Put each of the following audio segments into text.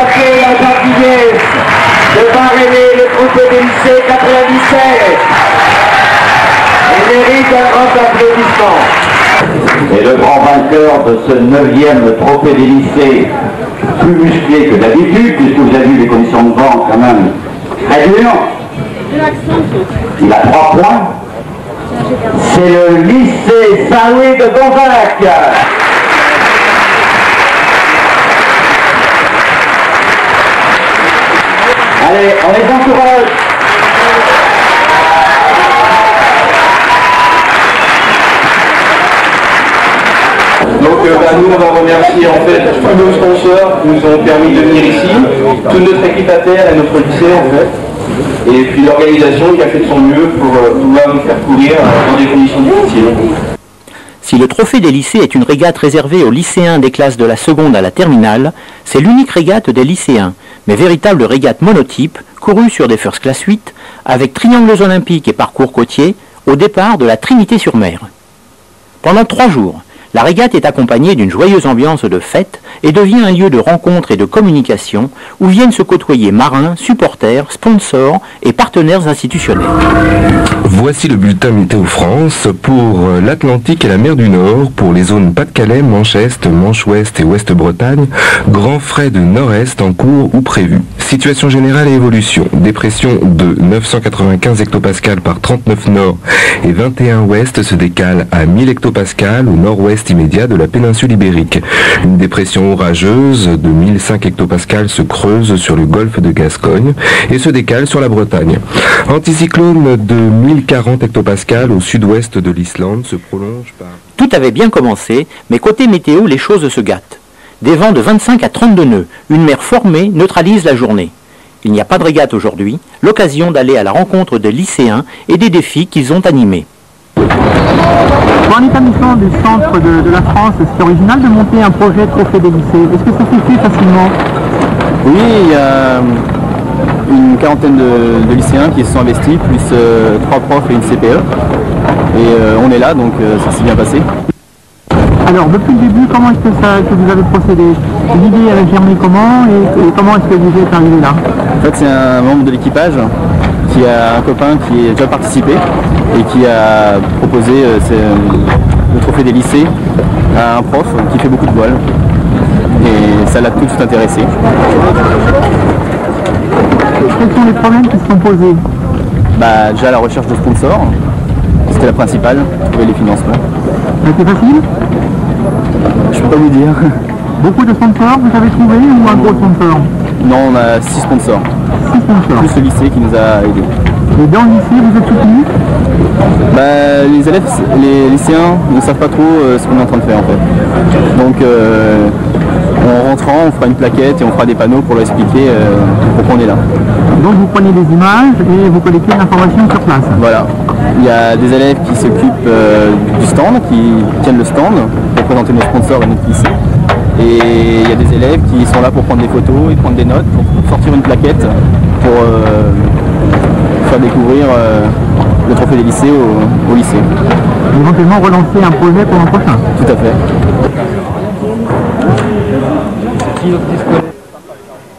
accueille la gentillesse de parrainer le trophée des lycées 97. Il mérite un grand applaudissement. Et le grand vainqueur de ce 9e trophée des lycées, plus musclé que d'habitude, puisque vous avez vu les conditions de vente quand même très dures. Il a 3 points. C'est le lycée Saint-Louis de Gonzague. Allez, on les encourage. Donc nous on va remercier en fait tous nos sponsors qui nous ont permis de venir ici, toute notre équipe à terre et notre lycée en fait, et puis l'organisation qui a fait de son mieux pour pouvoir nous faire courir dans des conditions difficiles. Si le trophée des lycées est une régate réservée aux lycéens des classes de la seconde à la terminale, c'est l'unique régate des lycéens, mais véritable régate monotype, courue sur des First Class 8, avec triangles olympiques et parcours côtiers, au départ de la Trinité-sur-Mer. Pendant 3 jours, la régate est accompagnée d'une joyeuse ambiance de fête et devient un lieu de rencontre et de communication où viennent se côtoyer marins, supporters, sponsors et partenaires institutionnels. Voici le bulletin Météo France pour l'Atlantique et la mer du Nord, pour les zones Pas-de-Calais, Manche-Est, Manche-Ouest et Ouest-Bretagne, grand frais de nord-est en cours ou prévu. Situation générale et évolution. Dépression de 995 hectopascales par 39 nord et 21 ouest se décale à 1000 hectopascales au nord-ouest immédiat de la péninsule ibérique. Une dépression orageuse de 1005 hectopascales se creuse sur le golfe de Gascogne et se décale sur la Bretagne. Anticyclone de 1040 hectopascales au sud-ouest de l'Islande se prolonge par... Tout avait bien commencé, mais côté météo, les choses se gâtent. Des vents de 25 à 32 nœuds, une mer formée neutralise la journée. Il n'y a pas de régate aujourd'hui, l'occasion d'aller à la rencontre des lycéens et des défis qu'ils ont animés. Pour un établissement du centre de la France, c'est original de monter un projet trophée des lycées. Est-ce que ça s'est fait facilement? Oui, il y a une quarantaine de lycéens qui se sont investis, plus 3 profs et une CPE. Et on est là, donc ça s'est bien passé. Alors, depuis le début, comment est-ce que vous avez procédé? L'idée avait germé comment et comment est-ce que vous êtes arrivé là? En fait, c'est un membre de l'équipage qui a un copain qui a déjà participé et qui a proposé le trophée des lycées à un prof qui fait beaucoup de voile. Et ça l'a tout de suite intéressé. Quels sont les problèmes qui se sont posés? Déjà la recherche de sponsors, c'était la principale, trouver les financements. Ça a été facile? Je peux pas vous dire. Beaucoup de sponsors vous avez trouvé ou un gros sponsor? Non, on a 6 sponsors. 6 sponsors. Plus le lycée qui nous a aidés. Et dans le lycée, vous êtes soutenu? Les élèves, les lycéens ne savent pas trop ce qu'on est en train de faire en fait. Donc en rentrant, on fera une plaquette et on fera des panneaux pour leur expliquer pourquoi on est là. Donc vous prenez des images et vous collectez l'information sur place? Voilà. Il y a des élèves qui s'occupent du stand, qui tiennent le stand pour présenter nos sponsors et notre lycée. Et il y a des élèves qui sont là pour prendre des photos et prendre des notes, pour sortir une plaquette pour faire découvrir le trophée des lycées au lycée. Éventuellement relancer un projet pour l'an prochain? Tout à fait.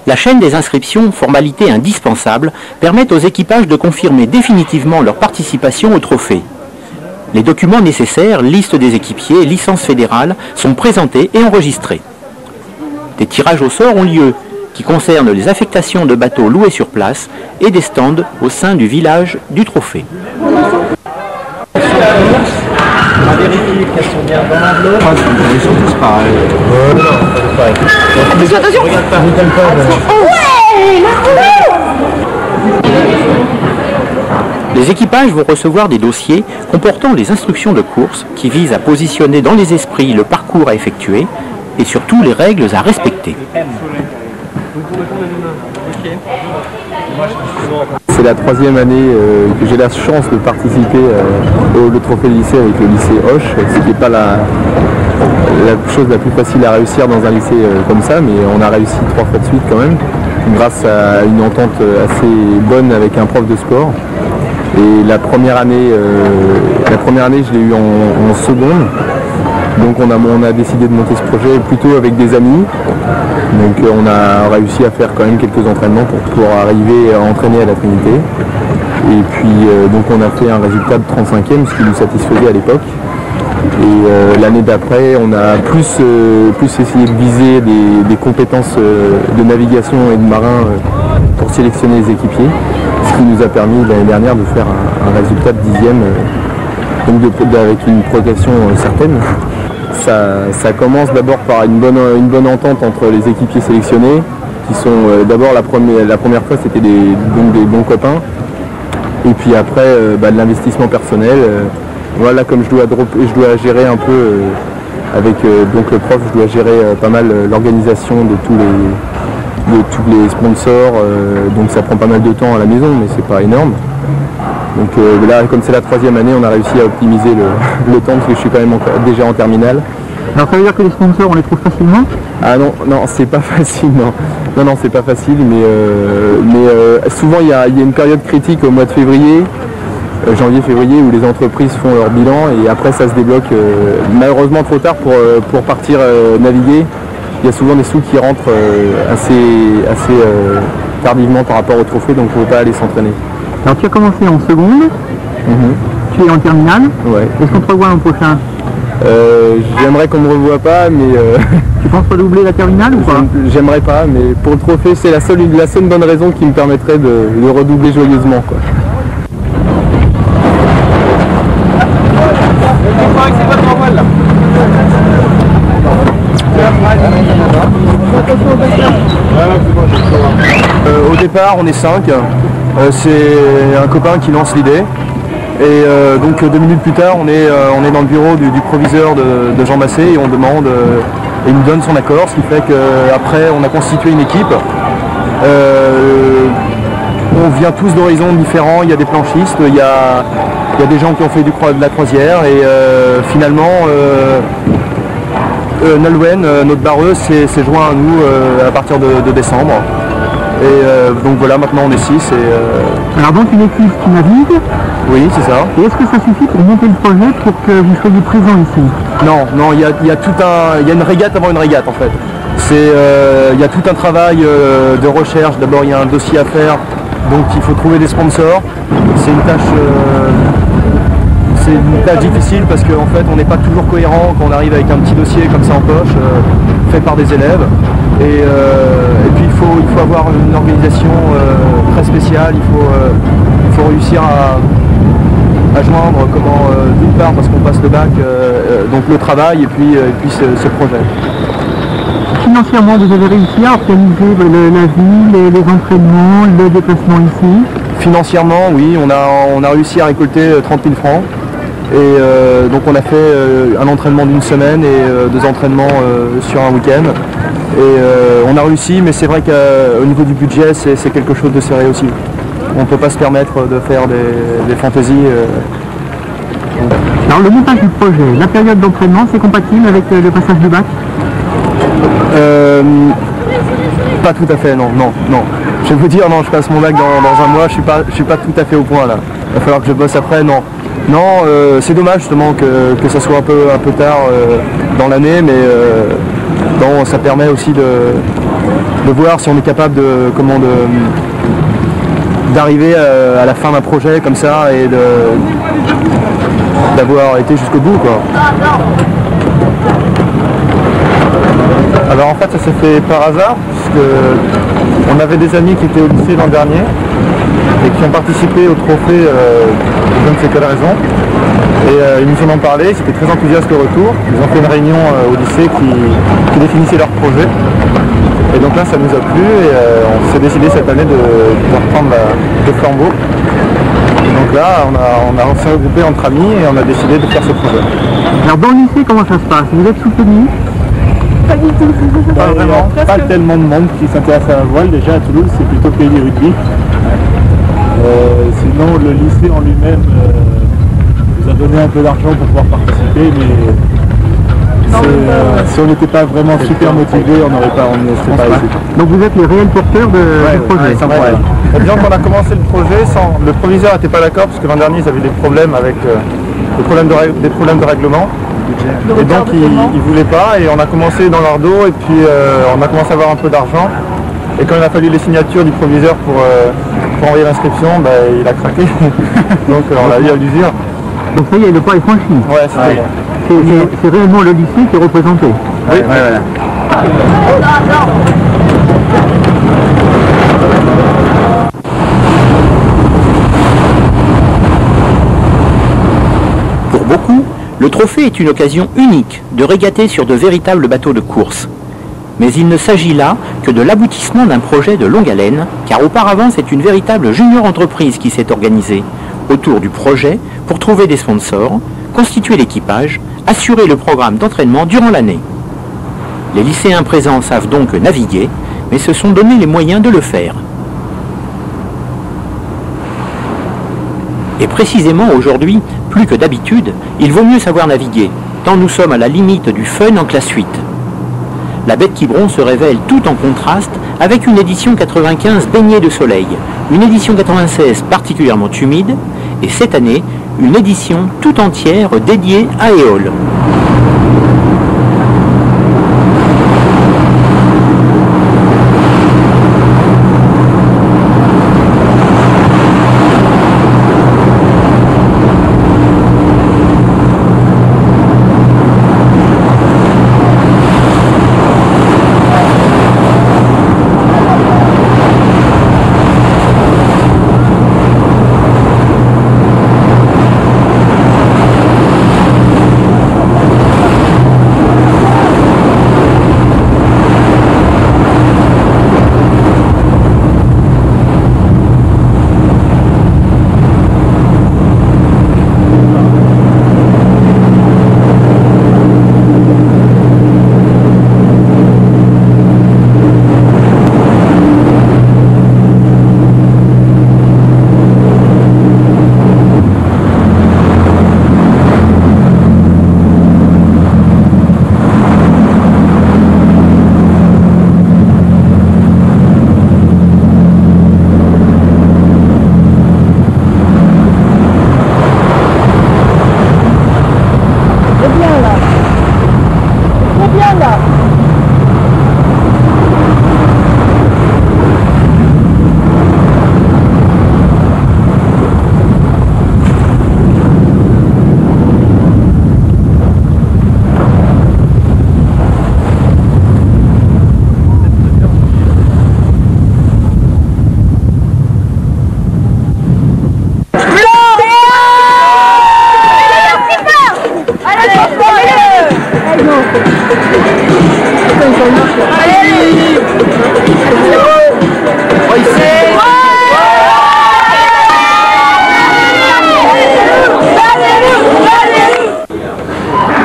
La chaîne des inscriptions, formalité indispensable, permet aux équipages de confirmer définitivement leur participation au trophée. Les documents nécessaires, liste des équipiers, licence fédérale, sont présentés et enregistrés. Des tirages au sort ont lieu, qui concernent les affectations de bateaux loués sur place et des stands au sein du village du trophée. Les équipages vont recevoir des dossiers comportant les instructions de course qui visent à positionner dans les esprits le parcours à effectuer et surtout les règles à respecter. C'est la 3e année que j'ai la chance de participer au trophée du lycée avec le lycée Hoche, ce qui n'est pas la chose la plus facile à réussir dans un lycée comme ça, mais on a réussi 3 fois de suite quand même, grâce à une entente assez bonne avec un prof de sport. Et la première année je l'ai eu en seconde, Donc on a décidé de monter ce projet plutôt avec des amis. Donc on a réussi à faire quand même quelques entraînements pour pouvoir arriver à entraîner à la Trinité. Et puis donc on a fait un résultat de 35e, ce qui nous satisfaisait à l'époque. Et l'année d'après, on a plus essayé de viser des compétences de navigation et de marin pour sélectionner les équipiers, ce qui nous a permis l'année dernière de faire un résultat de 10e, donc avec une progression certaine. Ça commence d'abord par une bonne entente entre les équipiers sélectionnés, qui sont d'abord la première fois c'était des bons copains, et puis après de l'investissement personnel. Voilà, comme je dois gérer un peu avec donc le prof, je dois gérer pas mal l'organisation de tous les sponsors, donc ça prend pas mal de temps à la maison, mais c'est pas énorme. Donc là, comme c'est la 3e année, on a réussi à optimiser le temps parce que je suis quand même déjà en terminale. Alors ça veut dire que les sponsors, on les trouve facilement? Ah non, c'est pas facile, non, c'est pas facile, mais souvent il y a une période critique au mois de février, janvier-février, où les entreprises font leur bilan et après ça se débloque malheureusement trop tard pour partir naviguer. Il y a souvent des sous qui rentrent assez tardivement par rapport au trophée, donc on ne peut pas aller s'entraîner. Alors tu as commencé en seconde, tu es en terminale, ouais. Est-ce qu'on te revoit l'an prochain? J'aimerais qu'on ne me revoie pas, mais... Tu penses redoubler la terminale ou pas? J'aimerais pas, mais pour le trophée, c'est la seule bonne raison qui me permettrait de redoubler joyeusement, quoi. Au départ, on est 5. C'est un copain qui lance l'idée. Et donc 2 minutes plus tard, on est dans le bureau du proviseur de Jean Massé et on demande, et il nous donne son accord, ce qui fait qu'après on a constitué une équipe. On vient tous d'horizons différents, il y a des planchistes, il y a des gens qui ont fait de la croisière et finalement Nolwenn, notre barreuse, s'est joint à nous à partir de décembre. Et donc voilà, maintenant on est 6. Alors donc une équipe qui navigue? Oui, c'est ça. Et est-ce que ça suffit pour monter le projet pour que vous soyez présent ici? Non, il y a une régate avant une régate en fait. Il y a tout un travail de recherche. D'abord il y a un dossier à faire, donc il faut trouver des sponsors. C'est une tâche difficile parce qu'en fait on n'est pas toujours cohérent quand on arrive avec un petit dossier comme ça en poche, fait par des élèves. Et puis il faut avoir une organisation très spéciale, il faut réussir à joindre d'une part parce qu'on passe le bac, donc le travail et puis ce projet. Financièrement, vous avez réussi à organiser la vie, les entraînements, le déplacement ici? Financièrement, oui, on a réussi à récolter 30 000 francs. Et donc on a fait un entraînement d'une semaine et 2 entraînements sur un week-end. Et on a réussi, mais c'est vrai qu'au niveau du budget, c'est quelque chose de serré aussi. On ne peut pas se permettre de faire des fantaisies. Alors le montage du projet, la période d'entraînement, c'est compatible avec le passage du bac? Pas tout à fait, non. Je vais vous dire, non, je passe mon bac dans un mois, je suis pas tout à fait au point là. Il va falloir que je bosse après, non. Non, c'est dommage justement que ça soit un peu tard dans l'année, mais non, ça permet aussi de voir si on est capable d'arriver à la fin d'un projet comme ça et d'avoir été jusqu'au bout, quoi. Alors en fait ça s'est fait par hasard, parce qu'on avait des amis qui étaient au lycée l'an dernier et qui ont participé au trophée je ne sais quelle raison. Et ils nous en ont parlé, c'était très enthousiaste au retour. Ils ont fait une réunion au lycée qui définissait leur projet. Et donc là ça nous a plu et on s'est décidé cette année de reprendre le flambeau. Et donc là on s'est regroupé entre amis et on a décidé de faire ce projet. Alors dans le lycée, comment ça se passe? Vous êtes soutenu? Pas du tout. Pas vraiment, pas tellement de monde qui s'intéresse à la voile. Déjà à Toulouse c'est plutôt pays du rugby. Sinon le lycée en lui-même nous a donné un peu d'argent pour pouvoir participer, mais si on n'était pas vraiment super motivé, on ne serait pas ici. Donc vous êtes les réels porteurs du projet? Disons qu'on a commencé le projet le proviseur n'était pas d'accord parce que l'an dernier ils avaient des problèmes avec des problèmes de règlement. Et donc ils voulaient pas, et on a commencé dans leur dos, et puis on a commencé à avoir un peu d'argent. Et quand il a fallu les signatures du proviseur pour envoyer l'inscription, il a craqué. Donc on l'a eu à l'usure. Donc ça y est, le pas est franchi. Ouais, c'est réellement le lycée qui est représenté. Oui, voilà. Pour beaucoup, le trophée est une occasion unique de régater sur de véritables bateaux de course. Mais il ne s'agit là que de l'aboutissement d'un projet de longue haleine, car auparavant c'est une véritable junior entreprise qui s'est organisée autour du projet pour trouver des sponsors, constituer l'équipage, assurer le programme d'entraînement durant l'année. Les lycéens présents savent donc naviguer, mais se sont donné les moyens de le faire. Et précisément aujourd'hui, plus que d'habitude, il vaut mieux savoir naviguer, tant nous sommes à la limite du fun en classe 8. La Bête Quiberon se révèle tout en contraste avec une édition 95 baignée de soleil, une édition 96 particulièrement humide, et cette année, une édition tout entière dédiée à Éole.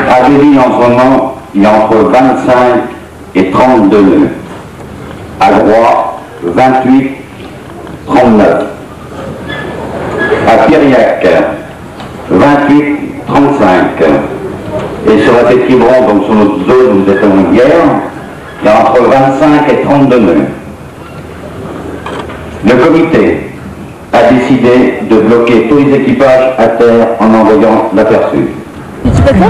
À Béville en ce moment, il y a entre 25 et 32 nœuds. À Groix, 28, 39. À Piriac, 28, 35. Et sur la Bête Quiberon, donc sur notre zone où vous êtes en hier, il y a entre 25 et 32 nœuds. Le comité a décidé de bloquer tous les équipages à terre en envoyant l'aperçu. L'éducateur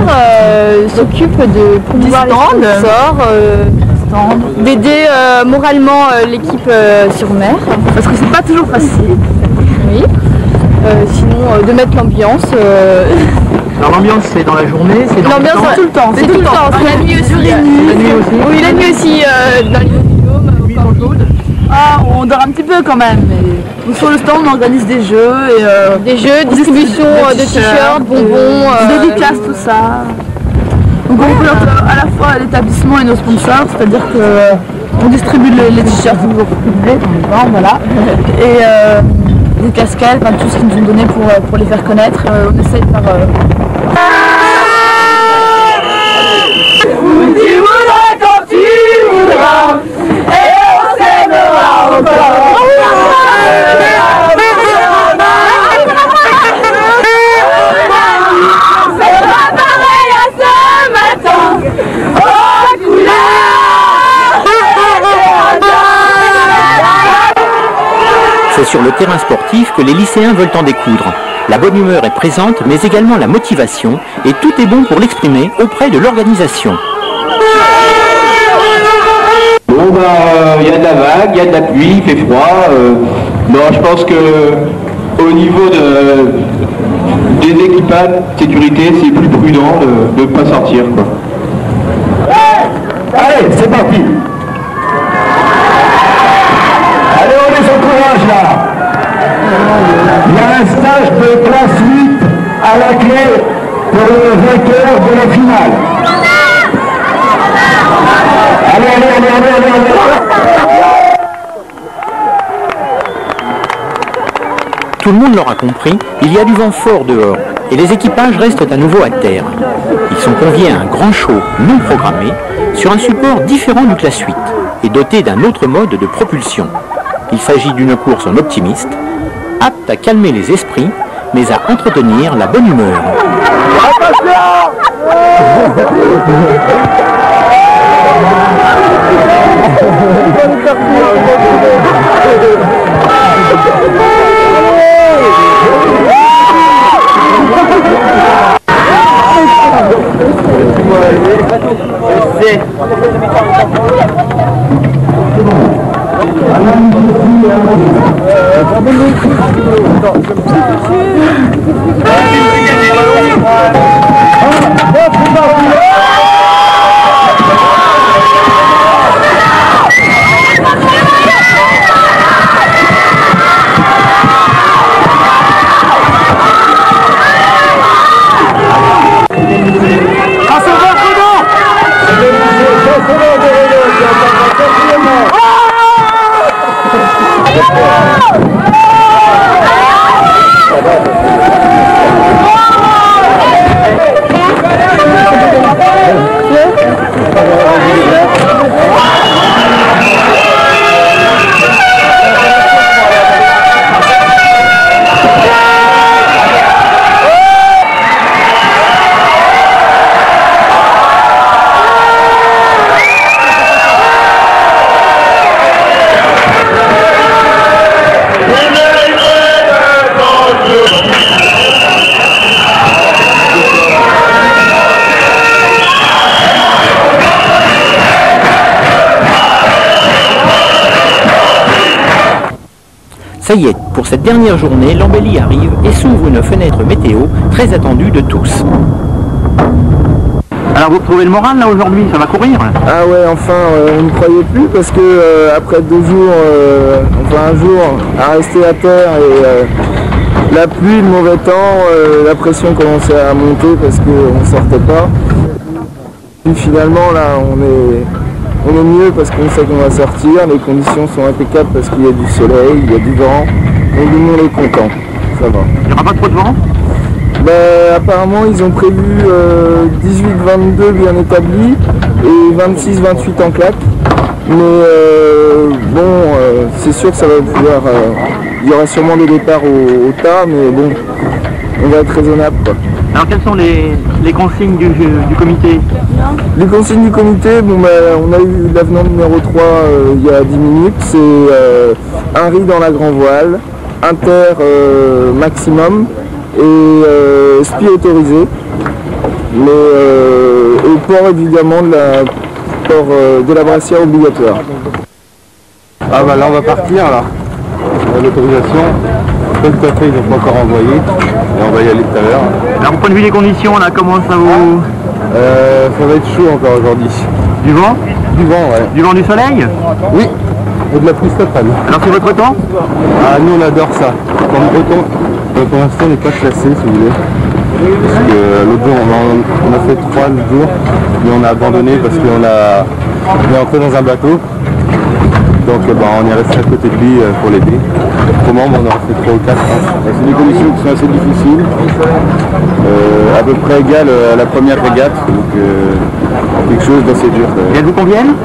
s'occupe de promouvoir les sponsors, d'aider moralement l'équipe sur mer, parce que c'est pas toujours facile. Oui. Sinon, de mettre l'ambiance. Alors l'ambiance c'est dans la journée, c'est dans l'ambiance tout le temps. C'est tout le temps. La nuit aussi. La nuit aussi. Oui, la nuit aussi. Dans les bidômes. Ah, on dort un petit peu quand même. Mais sur le stand, on organise des jeux des jeux, distribution de t-shirts, bonbons, dédicaces, tout ça. Donc on représente à la fois l'établissement et nos sponsors, c'est-à-dire qu'on distribue les t-shirts qui nous ont publiés, voilà. Et des casquettes, enfin, tout ce qu'ils nous ont donné pour les faire connaître. On essaye de faire... Tu voudras quand tu voudras, et on s'aimera encore. C'est sur le terrain sportif que les lycéens veulent en découdre. La bonne humeur est présente, mais également la motivation, et tout est bon pour l'exprimer auprès de l'organisation. Bon il y a de la vague, il y a de la pluie, il fait froid. Non, je pense que au niveau des équipages de sécurité, c'est plus prudent de ne pas sortir, quoi. Allez, c'est parti. Allez, on les encourage là. Il y a un stage de classe 8 à la clé pour le vainqueur de la finale. Allez, allez, allez, allez, allez, allez. Tout le monde l'aura compris, il y a du vent fort dehors et les équipages restent à nouveau à terre. Ils sont conviés à un grand show non programmé sur un support différent du classe 8 et doté d'un autre mode de propulsion. Il s'agit d'une course en optimiste, apte à calmer les esprits, mais à entretenir la bonne humeur. Ça y est, pour cette dernière journée, l'embellie arrive et s'ouvre une fenêtre météo très attendue de tous. Alors vous retrouvez le moral là aujourd'hui, ça va courir? Ah ouais, enfin, on ne croyait plus parce que après 2 jours, enfin un jour, à rester à terre et la pluie, le mauvais temps, la pression commençait à monter parce qu'on ne sortait pas. Et finalement là, on est mieux parce qu'on sait qu'on va sortir, les conditions sont impeccables parce qu'il y a du soleil, il y a du vent, donc tout le monde est content, ça va. Il n'y aura pas trop de vent? Ben, apparemment ils ont prévu 18-22 bien établi et 26-28 en claque, mais bon, c'est sûr que ça va pouvoir, il y aura sûrement des départs au tas, mais bon, on va être raisonnable quoi. Alors quelles sont les consignes du comité? Les consignes du comité, bon, ben, on a eu l'avenant numéro 3 il y a 10 minutes, c'est un riz dans la grand voile, inter maximum et spi autorisé, mais au port évidemment de la brassière obligatoire. Ah bah là on va partir là, l'autorisation. Tout à fait, ils n'ont pas encore envoyé, et on va y aller tout à l'heure. Alors au point de vue des conditions, là, comment ça vous... ça va être chaud encore aujourd'hui. Du vent? Du vent, ouais. Du vent, du soleil? Oui, et de la pluie totale. Alors c'est votre temps? Ah, nous on adore ça. Comme breton, pour l'instant on n'est pas classé si vous voulez. Parce que l'autre jour on a fait 3 jours, mais on a abandonné parce qu'on est entré dans un bateau. Donc on est resté à côté de lui pour l'aider. Autrement on aurait fait 3 ou 4. C'est des conditions qui sont assez difficiles, à peu près égales à la première régate, donc quelque chose d'assez dur. Et elles vous conviennent?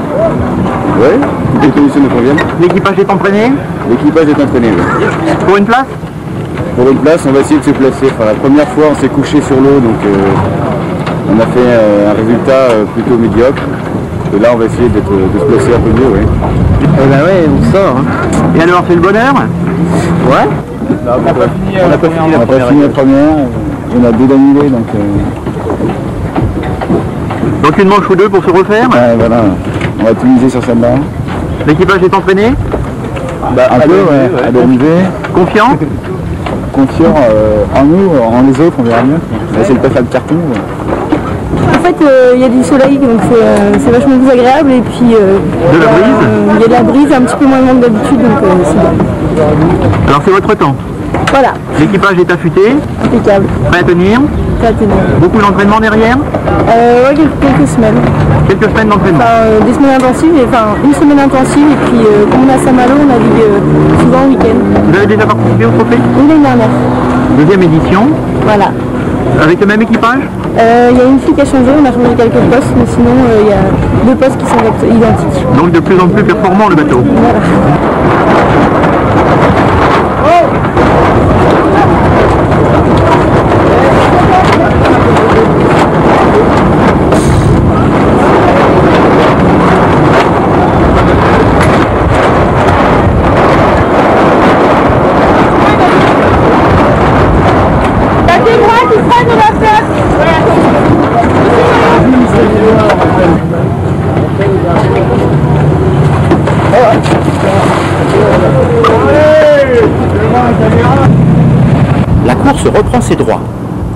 Oui, les conditions nous conviennent. L'équipage est entraîné? L'équipage est entraîné, oui. Pour une place? Pour une place, on va essayer de se placer. Enfin, la première fois on s'est couché sur l'eau, donc on a fait un résultat plutôt médiocre. Et là on va essayer de se placer un peu mieux, oui. Eh ben ouais, on sort. Hein. Et alors c'est le bonheur? Ouais, On n'a pas fini On n'a pas fini la première, on a deux d'annulés, donc... Donc une manche ou deux pour se refaire. Voilà, on va tout miser sur celle-là. L'équipage est entraîné. Un peu, ouais, à dériver. Confiant. Confiant en nous, en les autres, on verra mieux. Là, c'est le PFA de carton. En fait, il y a du soleil, donc c'est vachement plus agréable. Et puis, de la brise. Il y a de la brise, un petit peu moins longue d'habitude, donc c'est bien. Alors c'est votre temps. Voilà. L'équipage est affûté. Impeccable. Prêt à tenir. Prêt à tenir. Beaucoup d'entraînement derrière. Ouais, quelques semaines. Quelques semaines d'entraînement. Enfin, des semaines intensives, une semaine intensive, et puis comme on a Saint-Malo, on navigue souvent le week-end. Vous avez déjà participé au trophée? Oui, l'année dernière. Deuxième édition. Voilà. Avec le même équipage? Il y a une fille qui a changé, on a changé quelques postes, mais sinon il y a deux postes qui sont identiques. Donc de plus en plus performant le bateau. Voilà. La course reprend ses droits.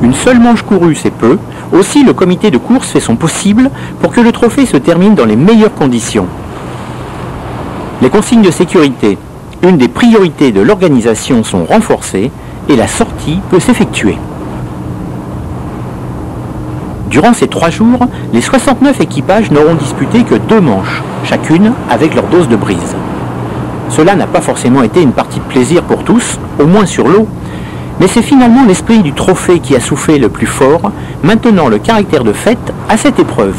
Une seule manche courue, c'est peu. Aussi, le comité de course fait son possible pour que le trophée se termine dans les meilleures conditions. Les consignes de sécurité, une des priorités de l'organisation, sont renforcées et la sortie peut s'effectuer. Durant ces 3 jours, les 69 équipages n'auront disputé que 2 manches, chacune avec leur dose de brise. Cela n'a pas forcément été une partie de plaisir pour tous, au moins sur l'eau, mais c'est finalement l'esprit du trophée qui a soufflé le plus fort, maintenant le caractère de fête à cette épreuve.